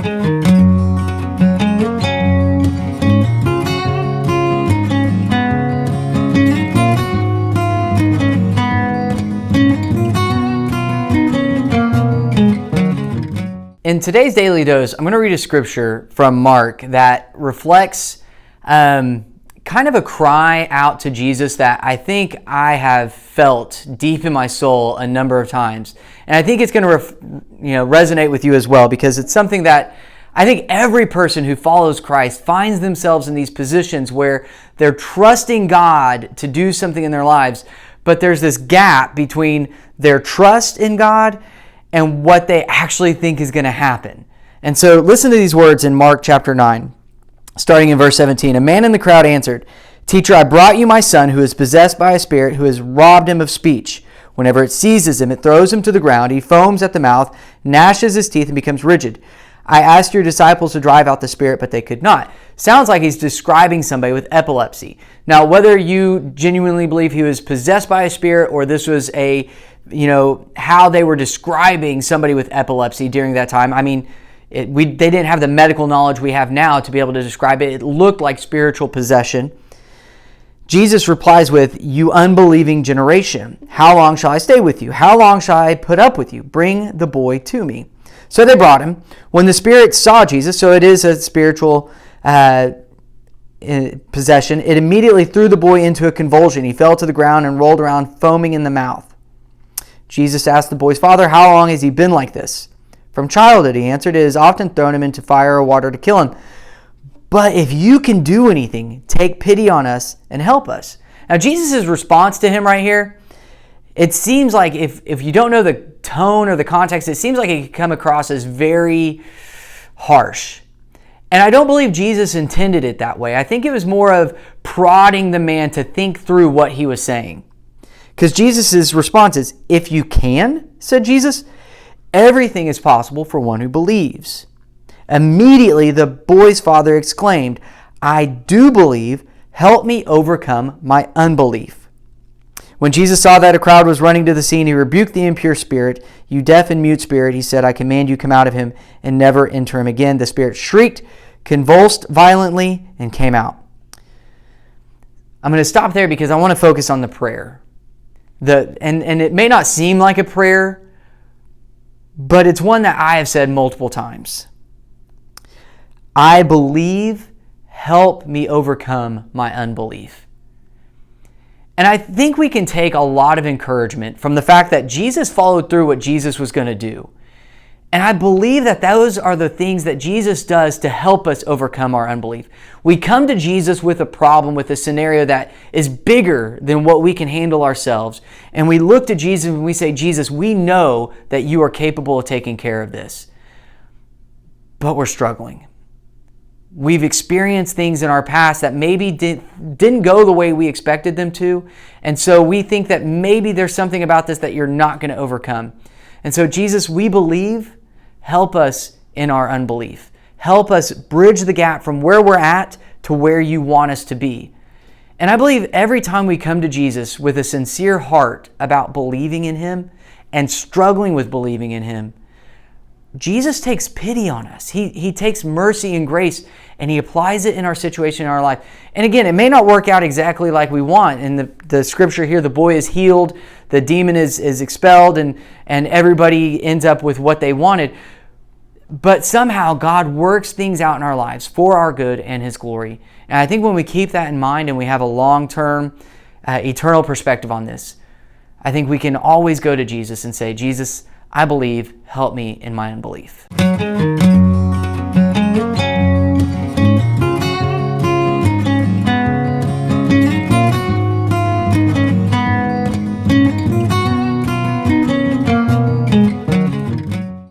In today's Daily Dose, I'm going to read a scripture from Mark that reflects kind of a cry out to Jesus that I think I have felt deep in my soul a number of times. And I think it's going to resonate with you as well, because it's something that I think every person who follows Christ finds themselves in these positions where they're trusting God to do something in their lives, but there's this gap between their trust in God and what they actually think is going to happen. And so listen to these words in Mark chapter 9, starting in verse 17. A man in the crowd answered, "Teacher, I brought you my son who is possessed by a spirit who has robbed him of speech. Whenever it seizes him, it throws him to the ground. He foams at the mouth, gnashes his teeth, and becomes rigid. I asked your disciples to drive out the spirit, but they could not." Sounds like he's describing somebody with epilepsy. Now, whether you genuinely believe he was possessed by a spirit or this was how they were describing somebody with epilepsy during that time, I mean, they didn't have the medical knowledge we have now to be able to describe it. It looked like spiritual possession. Jesus replies with, "You unbelieving generation, how long shall I stay with you? How long shall I put up with you? Bring the boy to me." So they brought him. When the spirit saw Jesus, so it is a spiritual possession, it immediately threw the boy into a convulsion. He fell to the ground and rolled around, foaming in the mouth. Jesus asked the boy's father, "How long has he been like this?" "From childhood," he answered. "It has often thrown him into fire or water to kill him. But if you can do anything, take pity on us and help us." Now, Jesus' response to him right here, it seems like if you don't know the tone or the context, it seems like it could come across as very harsh. And I don't believe Jesus intended it that way. I think it was more of prodding the man to think through what he was saying. Because Jesus' response is, "If you can," said Jesus, "everything is possible for one who believes." Immediately the boy's father exclaimed, "I do believe, help me overcome my unbelief." When Jesus saw that a crowd was running to the scene, he rebuked the impure spirit. "You deaf and mute spirit," he said, "I command you, come out of him and never enter him again." The spirit shrieked, convulsed violently, and came out. I'm going to stop there because I want to focus on the prayer. And it may not seem like a prayer, but it's one that I have said multiple times. I believe, help me overcome my unbelief. And I think we can take a lot of encouragement from the fact that Jesus followed through what Jesus was going to do. And I believe that those are the things that Jesus does to help us overcome our unbelief. We come to Jesus with a problem, with a scenario that is bigger than what we can handle ourselves. And we look to Jesus and we say, "Jesus, we know that you are capable of taking care of this." But we're struggling. We've experienced things in our past that maybe didn't go the way we expected them to. And so we think that maybe there's something about this that you're not going to overcome. And so, Jesus, we believe, help us in our unbelief. Help us bridge the gap from where we're at to where you want us to be. And I believe every time we come to Jesus with a sincere heart about believing in him and struggling with believing in him, Jesus takes pity on us. He takes mercy and grace and he applies it in our situation in our life. And again, it may not work out exactly like we want. In the scripture here, the boy is healed, the demon is expelled, and everybody ends up with what they wanted. But somehow God works things out in our lives for our good and his glory. And I think when we keep that in mind and we have a long-term, eternal perspective on this, I think we can always go to Jesus and say, "Jesus, I believe, help me in my unbelief."